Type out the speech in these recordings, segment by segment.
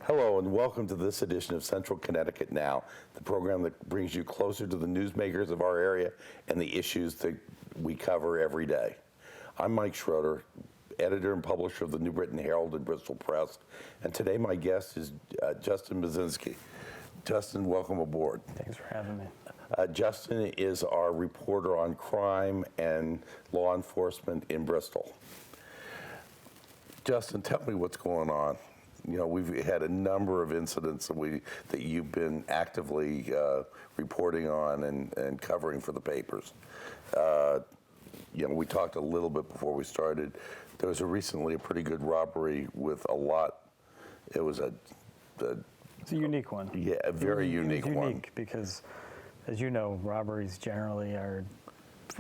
Hello and welcome to this edition of Central Connecticut Now, the program that brings you closer to the newsmakers of our area and the issues that we cover every day. I'm Mike Schroeder, editor and publisher of the New Britain Herald and Bristol Press, and today my guest is Justin Muszynski. Justin, welcome aboard. Thanks for having me. Justin is our reporter on crime and law enforcement in Bristol. Justin, tell me what's going on. You know, we've had a number of incidents that you've been actively reporting on and covering for the papers. You know, we talked a little bit before we started. There was recently a pretty good robbery with a lot. It was It's a unique one. Yeah, a very unique one. Unique because, as you know, robberies generally are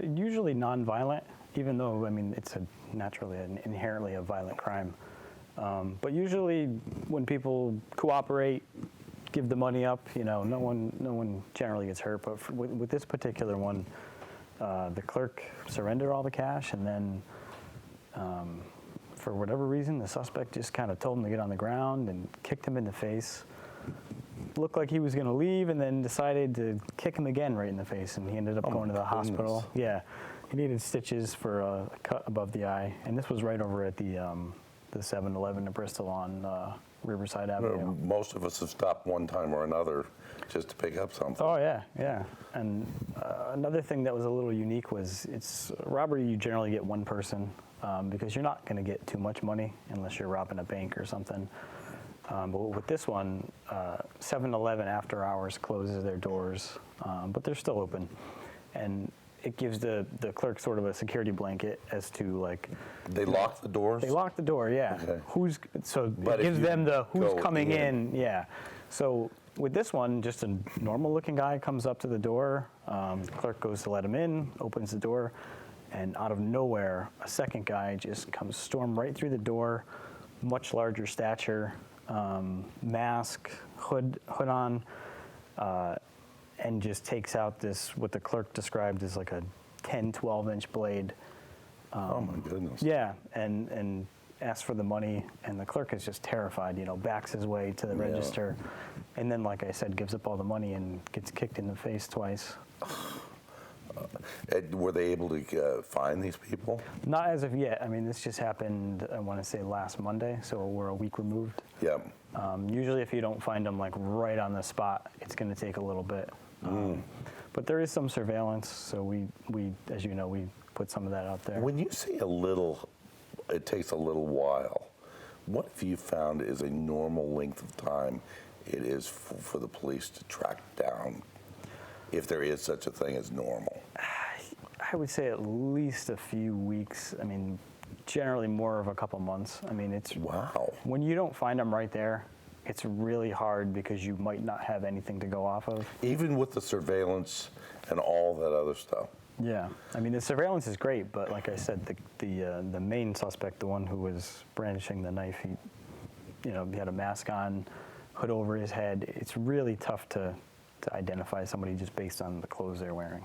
usually non-violent, even though, I mean, it's naturally inherently a violent crime. But usually when people cooperate, give the money up, you know, no one generally gets hurt. But with this particular one, the clerk surrendered all the cash, and then for whatever reason, the suspect just kind of told him to get on the ground and kicked him in the face. Looked like he was going to leave, and then decided to kick him again right in the face, and he ended up going to the hospital. Yeah, he needed stitches for a cut above the eye, and this was right over at the E011 in Bristol on Riverside Avenue. Most of us have stopped one time or another just to pick up something. Oh yeah, yeah. And another thing that was a little unique was it's robbery. You generally get one person because you're not going to get too much money unless you're robbing a bank or something. But with this one, 7-Eleven after hours closes their doors, but they're still open, and it gives the clerk sort of a security blanket as to like. They lock the doors? They lock the door, yeah. Okay. It gives them the who's coming in, yeah. So with this one, just a normal looking guy comes up to the door, the clerk goes to let him in, opens the door, and out of nowhere, a second guy just comes storm right through the door, much larger stature, mask, hood on, and just takes out this, what the clerk described as like a 10, 12-inch blade. Oh my goodness. Yeah, and asks for the money, and the clerk is just terrified, you know, backs his way to the register, and then, like I said, gives up all the money and gets kicked in the face twice. Were they able to find these people? Not as of yet. I mean, this just happened, I want to say last Monday, so we're a week removed. Yeah. Usually if you don't find them like right on the spot, it's going to take a little bit. But there is some surveillance, so we, as you know, we put some of that out there. When you say a little, it takes a little while, what have you found is a normal length of time it is for the police to track down, if there is such a thing as normal? I would say at least a few weeks. I mean, generally more of a couple months. I mean, it's wow. When you don't find them right there, it's really hard because you might not have anything to go off of. Even with the surveillance and all that other stuff. Yeah, I mean the surveillance is great, but like I said, the main suspect, the one who was brandishing the knife, he had a mask on, hood over his head. It's really tough to identify somebody just based on the clothes they're wearing.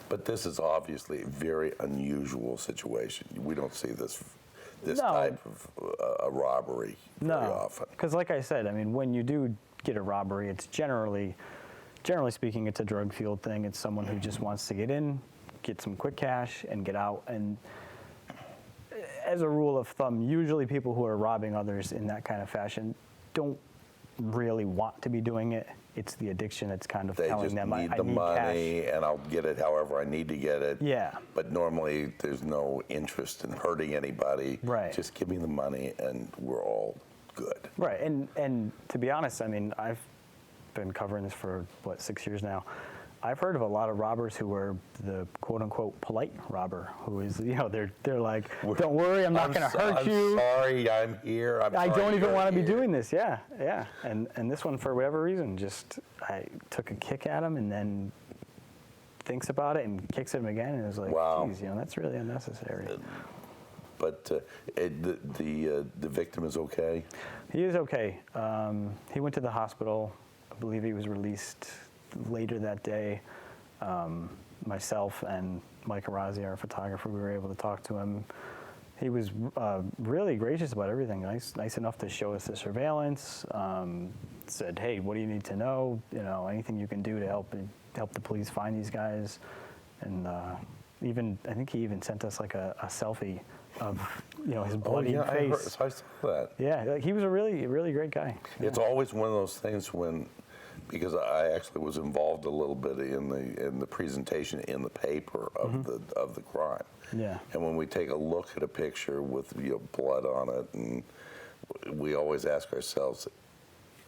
But this is obviously a very unusual situation. We don't see this No. type of a robbery very often. Because like I said, I mean, when you do get a robbery, it's generally speaking, it's a drug-fueled thing. It's someone who just wants to get in, get some quick cash, and get out. And as a rule of thumb, usually people who are robbing others in that kind of fashion don't really want to be doing it. It's the addiction that's kind of telling them, I need the money, cash. and I'll get it however I need to get it. Yeah. But normally there's no interest in hurting anybody. Right. Just give me the money and we're all good. Right, and to be honest, I mean, I've been covering this for, 6 years now. I've heard of a lot of robbers who were the quote-unquote polite robber, who is, they're like, don't worry, I'm not going to hurt you. I'm sorry, I'm here. I don't even want to be doing this. Yeah. And this one, for whatever reason, I took a kick at him and then thinks about it and kicks him again, and it was like, wow. geez, that's really unnecessary. But the victim is okay? He is okay. He went to the hospital. I believe he was released later that day. Myself and Mike Arazi, our photographer, we were able to talk to him. He was really gracious about everything. Nice enough to show us the surveillance. Said, "Hey, what do you need to know? You know, anything you can do to help the police find these guys." And I think he even sent us like a selfie of his bloody face. I saw that. Yeah, like, he was a really great guy. It's always one of those things because I actually was involved a little bit in the presentation in the paper of the crime. Yeah. And when we take a look at a picture with blood on it, and we always ask ourselves,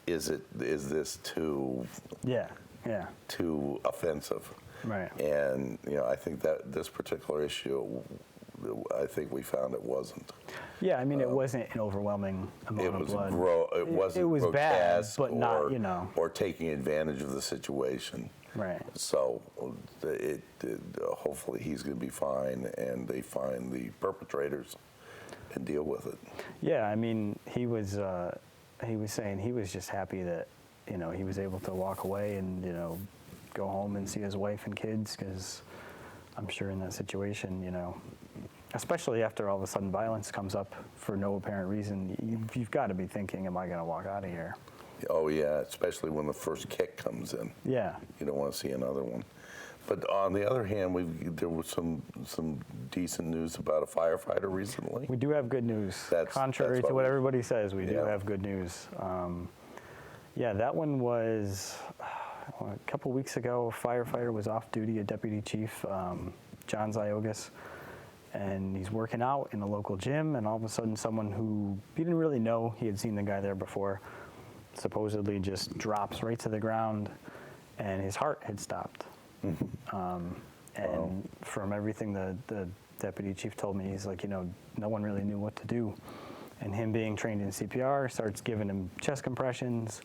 is this too too offensive? Right. And I think that this particular issue, I think we found it wasn't. Yeah, I mean, it wasn't an overwhelming amount of blood. It wasn't it was bad, but not, or taking advantage of the situation. Right. So hopefully he's going to be fine, and they find the perpetrators and deal with it. Yeah, I mean, he was saying he was just happy that he was able to walk away and go home and see his wife and kids, because I'm sure in that situation, especially after all of a sudden violence comes up for no apparent reason, you've got to be thinking, am I going to walk out of here? Oh yeah, especially when the first kick comes in. Yeah. You don't want to see another one. But on the other hand, there was some decent news about a firefighter recently. We do have good news. Contrary to what everybody says, we do have good news. Yeah, that one was a couple weeks ago. A firefighter was off duty, a deputy chief, John Ziogas, and he's working out in a local gym, and all of a sudden someone who he didn't really know, he had seen the guy there before, supposedly just drops right to the ground, and his heart had stopped. And from everything the deputy chief told me, he's like, no one really knew what to do. And him being trained in CPR starts giving him chest compressions,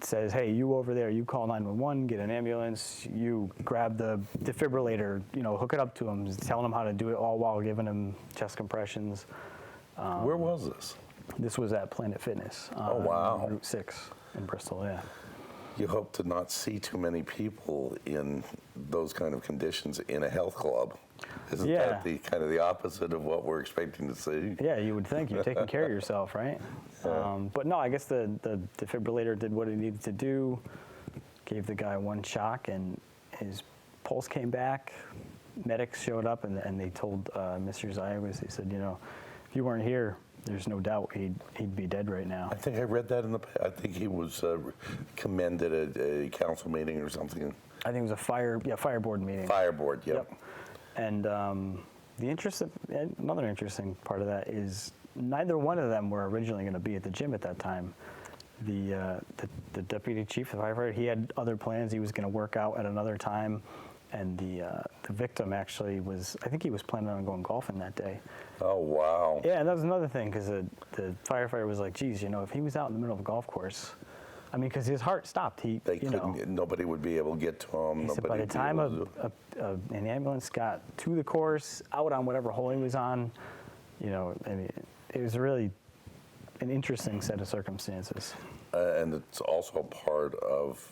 says, hey, you over there, you call 911, get an ambulance, you grab the defibrillator, hook it up to him, telling him how to do it, all while giving him chest compressions. Where was this? This was at Planet Fitness. Oh, wow. Route 6 in Bristol, yeah. You hope to not see too many people in those kind of conditions in a health club. Isn't that the opposite of what we're expecting to see? Yeah, you would think. You're taking care of yourself, right? Yeah. But no, I guess the defibrillator did what it needed to do, gave the guy one shock, and his pulse came back. Medics showed up, and they told Mr. Ziogas, they said, if you weren't here, there's no doubt he'd be dead right now. I think I read that I think he was commended at a council meeting or something. I think it was a fire board meeting. Fire board, yep. And another interesting part of that is neither one of them were originally going to be at the gym at that time. The deputy chief, the firefighter, he had other plans. He was going to work out at another time. And the victim actually I think he was planning on going golfing that day. Oh, wow. Yeah, and that was another thing, because the firefighter was like, geez, if he was out in the middle of a golf course, I mean, because his heart stopped. Nobody would be able to get to him. He said by the time an ambulance got to the course, out on whatever hole he was on, I mean, it was really an interesting set of circumstances. And it's also part of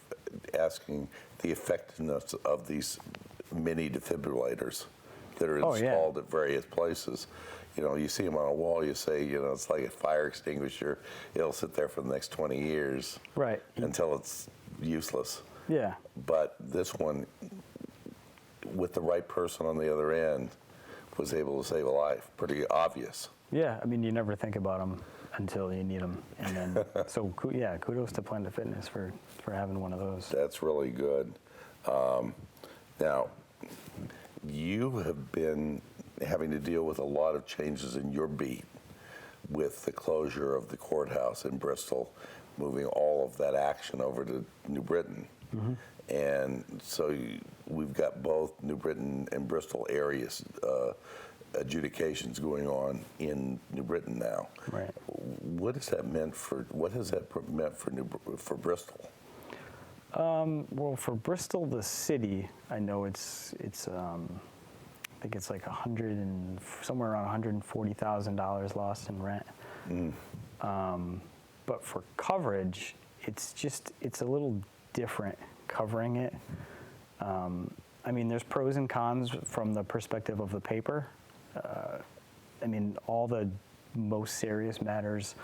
asking the effectiveness of these mini defibrillators that are installed at various places. You see them on a wall, you say, it's like a fire extinguisher. It'll sit there for the next 20 years. Right. Until it's useless. Yeah. But this one, with the right person on the other end, was able to save a life. Pretty obvious. Yeah, I mean, you never think about them until you need them. And then, so yeah, kudos to Planet Fitness for having one of those. That's really good. Now, you have been having to deal with a lot of changes in your beat with the closure of the courthouse in Bristol, moving all of that action over to New Britain. Mm-hmm. And so we've got both New Britain and Bristol areas adjudications going on in New Britain now. Right. What has that meant for Bristol? Well, for Bristol, the city, I know it's I think it's like somewhere around $140,000 lost in rent. Mm. But for coverage, it's a little different covering it. I mean, there's pros and cons from the perspective of the paper. I mean, all the most serious matters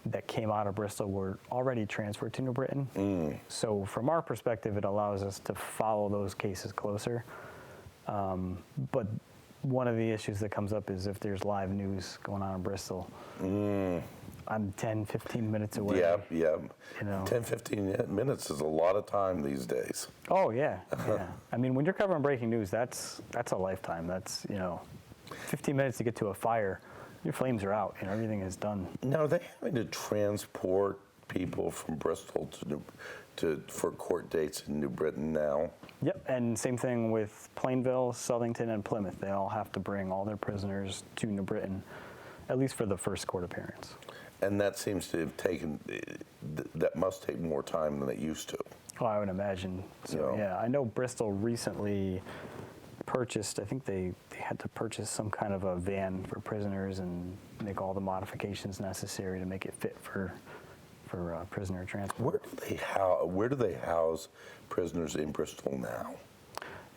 that came out of Bristol were already transferred to New Britain. So from our perspective, it allows us to follow those cases closer. But one of the issues that comes up is if there's live news going on in Bristol, I'm 10, 15 minutes away. Yeah. You know. 10, 15 minutes is a lot of time these days. Oh, yeah. I mean, when you're covering breaking news, that's a lifetime. That's, 15 minutes to get to a fire. Your flames are out, everything is done. Now, are they having to transport people from Bristol for court dates in New Britain now? Yep, and same thing with Plainville, Southington, and Plymouth. They all have to bring all their prisoners to New Britain, at least for the first court appearance. And that seems to have taken, that must take more time than it used to. Oh, I would imagine. So, yeah, I know Bristol recently purchased, I think they had to purchase some kind of a van for prisoners and make all the modifications necessary to make it fit for prisoner transport. Where do they house prisoners in Bristol now?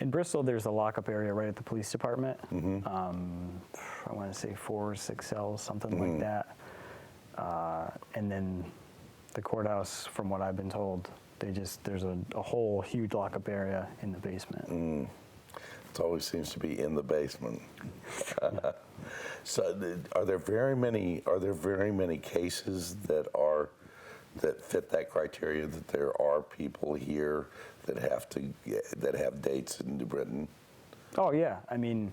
In Bristol, there's a lockup area right at the police department. I want to say 4 or 6 cells, something like that. And then the courthouse, from what I've been told, there's a whole huge lockup area in the basement. It always seems to be in the basement. So, are there very many cases that fit that criteria? That there are people here that have dates in New Britain? Oh yeah, I mean,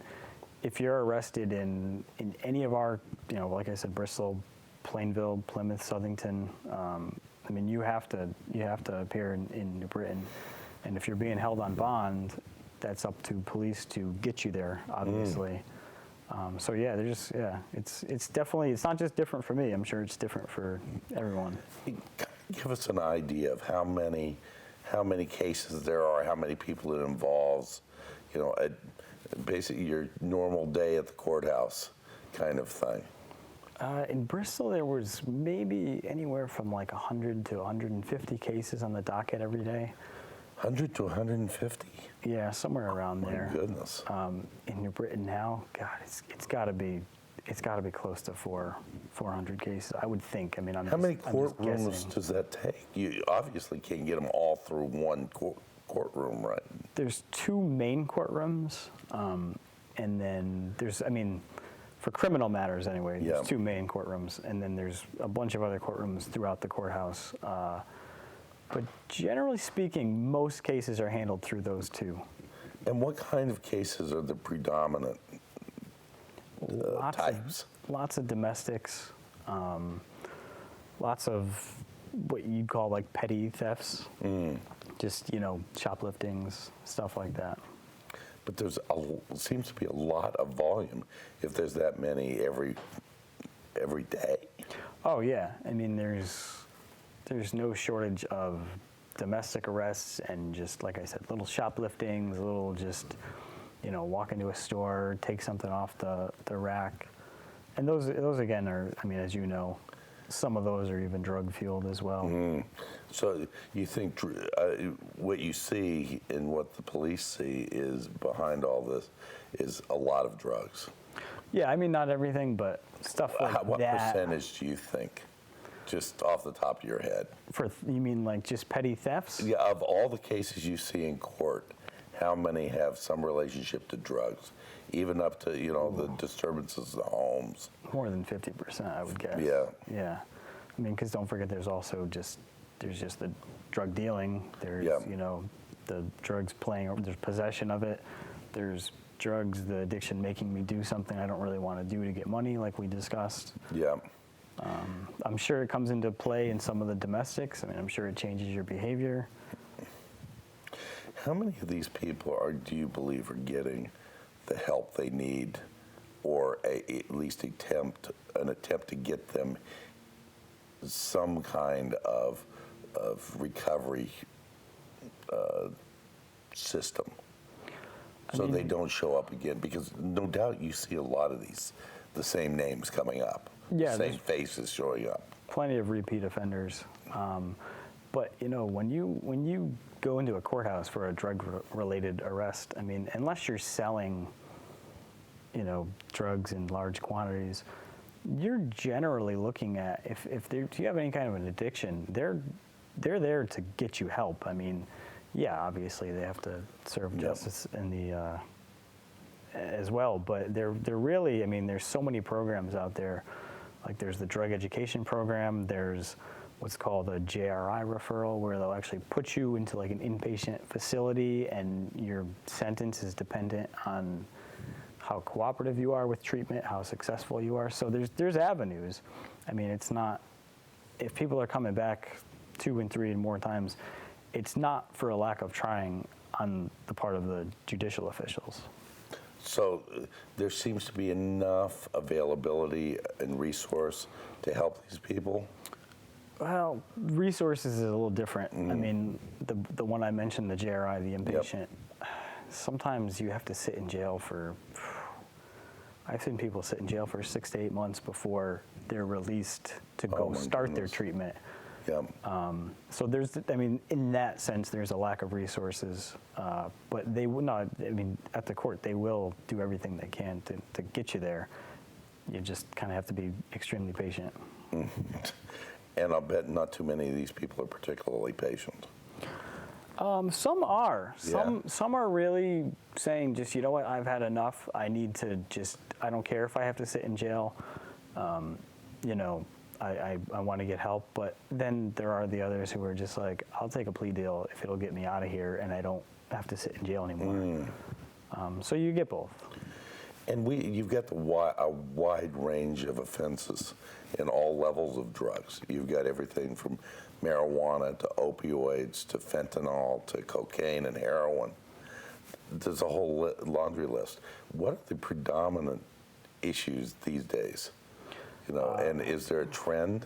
if you're arrested in any of our, like I said, Bristol, Plainville, Plymouth, Southington, I mean, you have to appear in New Britain, and if you're being held on bond, that's up to police to get you there, obviously. So yeah, it's definitely, it's not just different for me. I'm sure it's different for everyone. Give us an idea of how many cases there are, how many people it involves. Basically your normal day at the courthouse kind of thing. In Bristol, there was maybe anywhere from like 100 to 150 cases on the docket every day. 100 to 150? Yeah, somewhere around there. My goodness. In New Britain now, God, it's got to be close to 400 cases, I would think. I mean, how many courtrooms does that take? You obviously can't get them all through one courtroom, right? There's 2 main courtrooms, and then there's, I mean, for criminal matters anyway, there's 2 main courtrooms, and then there's a bunch of other courtrooms throughout the courthouse. But generally speaking, most cases are handled through those 2. And what kind of cases are the predominant types? Lots of domestics, lots of what you'd call like petty thefts, just, shopliftings, stuff like that. But seems to be a lot of volume if there's that many every day. Oh yeah, I mean there's no shortage of domestic arrests and just, like I said, little shopliftings, little just, walk into a store, take something off the rack. And those again are, I mean, as you know, some of those are even drug fueled as well. So you think what you see and what the police see is behind all this is a lot of drugs? Yeah, I mean, not everything, but stuff like that. What percentage do you think? Just off the top of your head. You mean like just petty thefts? Yeah, of all the cases you see in court, how many have some relationship to drugs? Even up to, the disturbances in the homes. More than 50%, I would guess. Yeah. Yeah. I mean, because don't forget there's just the drug dealing. There's, the drugs playing, there's possession of it. There's drugs, the addiction making me do something I don't really want to do to get money, like we discussed. Yeah. I'm sure it comes into play in some of the domestics. I mean, I'm sure it changes your behavior. How many of these people do you believe are getting the help they need, or at least an attempt to get them some kind of recovery system, so they don't show up again? Because no doubt you see a lot of the same names coming up. Yeah, same faces showing up. Plenty of repeat offenders. But when you go into a courthouse for a drug-related arrest, I mean, unless you're selling, drugs in large quantities, you're generally looking at if you have any kind of an addiction, they're there to get you help. I mean, yeah, obviously they have to serve justice in the as well, but they're really, I mean, there's so many programs out there. Like there's the drug education program, there's what's called a JRI referral, where they'll actually put you into like an inpatient facility and your sentence is dependent on how cooperative you are with treatment, how successful you are. So there's avenues. I mean, it's not, if people are coming back 2 and 3 and more times, it's not for a lack of trying on the part of the judicial officials. So there seems to be enough availability and resource to help these people? Well, resources is a little different. I mean, the one I mentioned, the JRI, the inpatient, sometimes you have to sit in jail for, I've seen people sit in jail for 6 to 8 months before they're released to go start their treatment. Yeah. So there's, I mean, in that sense, there's a lack of resources, but they would not, I mean, at the court, they will do everything they can to get you there. You just kind of have to be extremely patient. And I'll bet not too many of these people are particularly patient. Some are. Some are really saying, just, you know what, I've had enough. I need to just, I don't care if I have to sit in jail. I want to get help. But then there are the others who are just like, I'll take a plea deal if it'll get me out of here and I don't have to sit in jail anymore. So you get both. And you've got a wide range of offenses in all levels of drugs. You've got everything from marijuana to opioids to fentanyl to cocaine and heroin. There's a whole laundry list. What are the predominant issues these days? And is there a trend?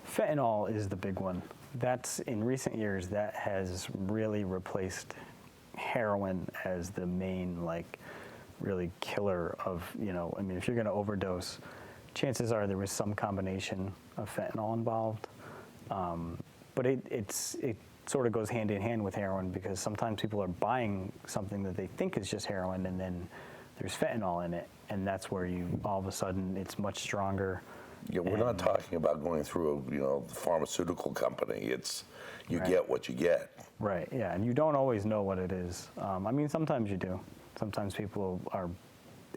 Fentanyl is the big one. That's, in recent years, that has really replaced heroin as the main, like, really killer of, I mean, if you're going to overdose, chances are there was some combination of fentanyl involved. But it sort of goes hand in hand with heroin, because sometimes people are buying something that they think is just heroin and then there's fentanyl in it, and that's where all of a sudden it's much stronger. Yeah, we're not talking about going through the pharmaceutical company. It's you get what you get. Right, yeah, and you don't always know what it is. I mean, sometimes you do. Sometimes people are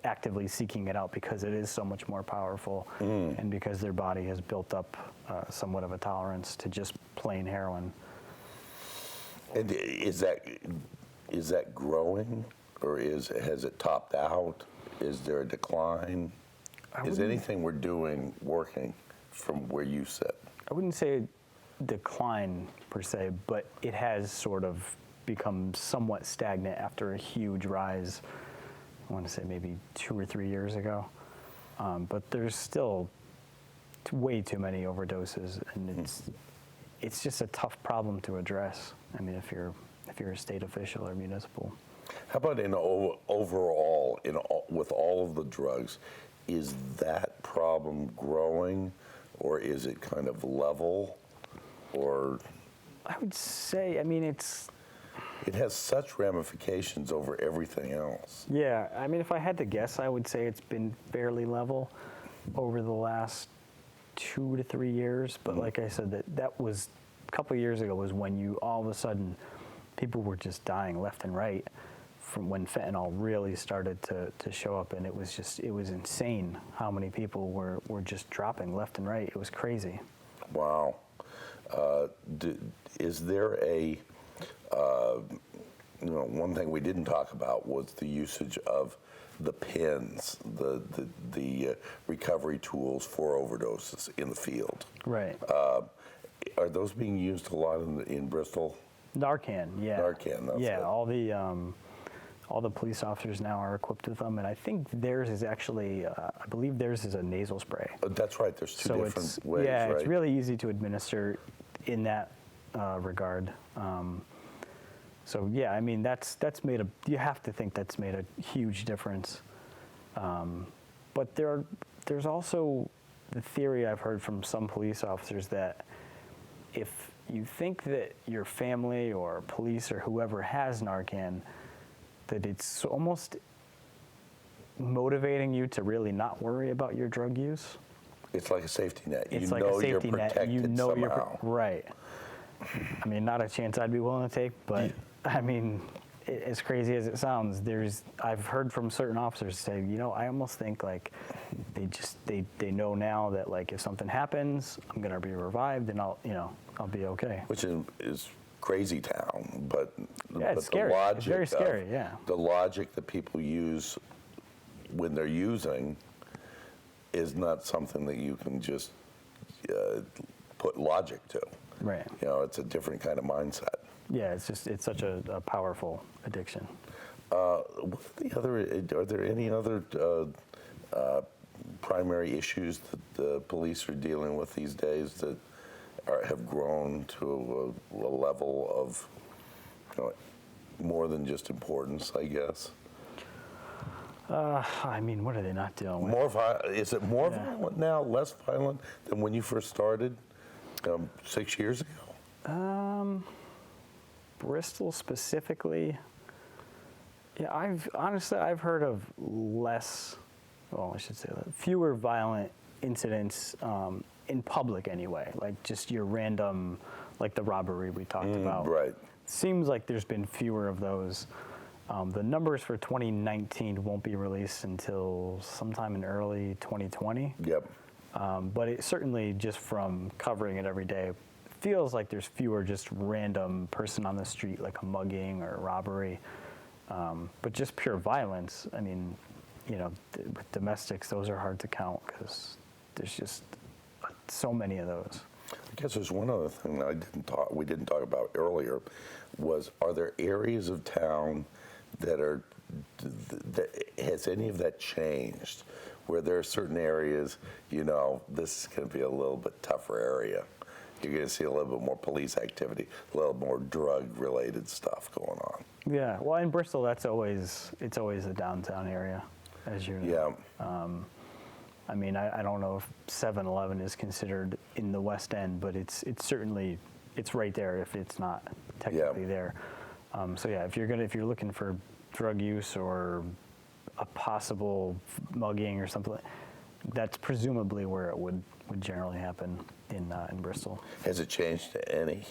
actively seeking it out because it is so much more powerful and because their body has built up somewhat of a tolerance to just plain heroin. And is that growing, or has it topped out? Is there a decline? Is anything we're doing working from where you sit? I wouldn't say decline per se, but it has sort of become somewhat stagnant after a huge rise. I want to say maybe 2 or 3 years ago, but there's still way too many overdoses, and it's just a tough problem to address. I mean, if you're a state official or municipal. How about overall, with all of the drugs, is that problem growing, or is it kind of level, or? I would say, I mean, it has such ramifications over everything else. Yeah, I mean, if I had to guess, I would say it's been fairly level over the last 2 to 3 years. But like I said, that was a couple of years ago was when all of a sudden, people were just dying left and right from when fentanyl really started to show up. And it was insane how many people were just dropping left and right. It was crazy. Wow. Is there one thing we didn't talk about was the usage of the pens, the recovery tools for overdoses in the field. Right. Are those being used a lot in Bristol? Narcan, yeah. Narcan, that's yeah. it. All the police officers now are equipped with them, and I think theirs is actually, I believe theirs is a nasal spray. That's right. There's two different ways. Yeah, right? It's really easy to administer in that regard. So yeah, I mean that's made you have to think that's made a huge difference. But there's also the theory I've heard from some police officers that if you think that your family or police or whoever has Narcan, that it's almost motivating you to really not worry about your drug use. It's like a safety net. It's You like a know you're safety net. protected You know somehow. right. I mean, not a chance I'd be willing to take, but I mean, as crazy as it sounds, I've heard from certain officers say, I almost think like they know now that like if something happens, I'm gonna be revived and I'll be okay. Which is crazy town, but Yeah, it's but scary. the logic It's very scary. of- Yeah. the logic that people use when they're using is not something that you can just put logic to. Right. It's a different kind of mindset. Yeah. It's such a powerful addiction. Are there any other primary issues that the police are dealing with these days that have grown to a level of more than just importance, I guess? I mean, what are they not dealing with? Is it more violent now, less violent than when you first started 6 years ago? Bristol specifically, yeah, I've heard of less, well, I should say that, fewer violent incidents in public anyway, like just your random, like the robbery we talked about. Right. Seems like there's been fewer of those. The numbers for 2019 won't be released until sometime in early 2020. Yep. But it certainly, just from covering it every day, feels like there's fewer just random person on the street, like a mugging or a robbery. But just pure violence, I mean, with domestics, those are hard to count because there's just so many of those. I guess there's one other thing that we didn't talk about earlier, are there areas of town that has any of that changed, where there are certain areas, this is going to be a little bit tougher area. You're going to see a little bit more police activity, a little more drug-related stuff going on. Yeah, well, in Bristol, it's always the downtown area, as you know. Yeah. I mean, I don't know if 7-Eleven is considered in the West End, but it's certainly, it's right there if it's not technically there. So yeah, if you're looking for drug use or a possible mugging or something, that's presumably where it would generally happen in Bristol. Has it changed to any?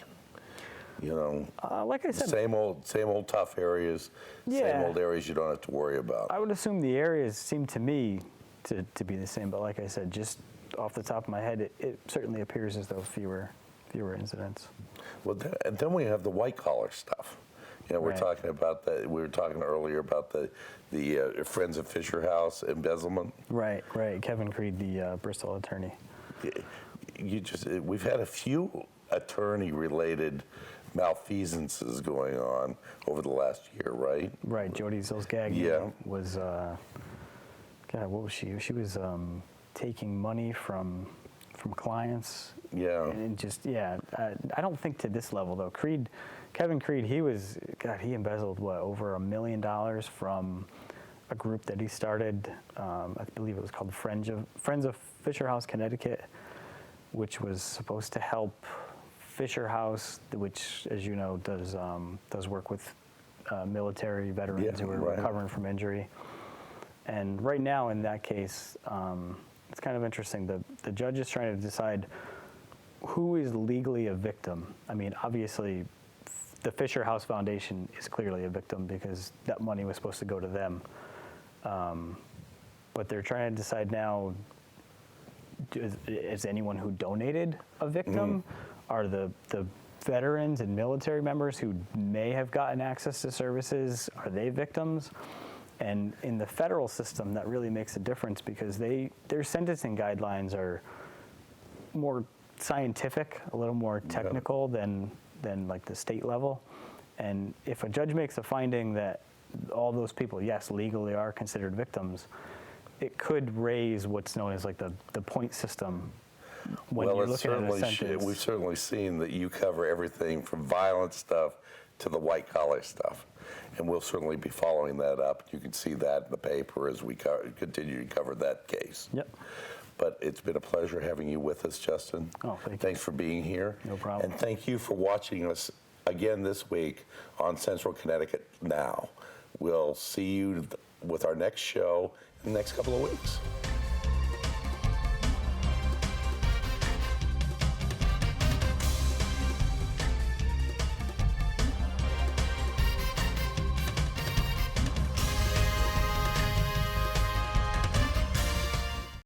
Like I said, same old tough areas, same old areas you don't have to worry about. I would assume the areas seem to me to be the same, but like I said, just off the top of my head, it certainly appears as though fewer incidents. Well, and then we have the white collar stuff. We're Right. talking about that. We were talking earlier about the Friends of Fisher House embezzlement. Right. Kevin Creed, the Bristol attorney. We've had a few attorney-related malfeasances going on over the last year, right? Right. Jody Zilsgag was, God, what was she? She was taking money from clients. Yeah. And just, I don't think to this level, though. Kevin Creed, he embezzled, over $1 million from a group that he started, I believe it was called Friends of Fisher House, Connecticut, which was supposed to help Fisher House, which, as you know, does work with military veterans who are recovering from injury. And right now, in that case, it's kind of interesting. The judge is trying to decide who is legally a victim. I mean, obviously, the Fisher House Foundation is clearly a victim because that money was supposed to go to them. But they're trying to decide now, is anyone who donated a victim? Are the veterans and military members who may have gotten access to services, are they victims? And in the federal system, that really makes a difference because their sentencing guidelines are more scientific, a little more technical than like the state level. And if a judge makes a finding that all those people, yes, legally are considered victims, it could raise what's known as like the point system when you're looking at a sentence. We've certainly seen that you cover everything from violent stuff to the white collar stuff. And we'll certainly be following that up. You can see that in the paper as we continue to cover that case. Yep. But it's been a pleasure having you with us, Justin. Oh, thank you. Thanks for being here. No problem. And thank you for watching us again this week on Central Connecticut Now. We'll see you with our next show in the next couple of weeks.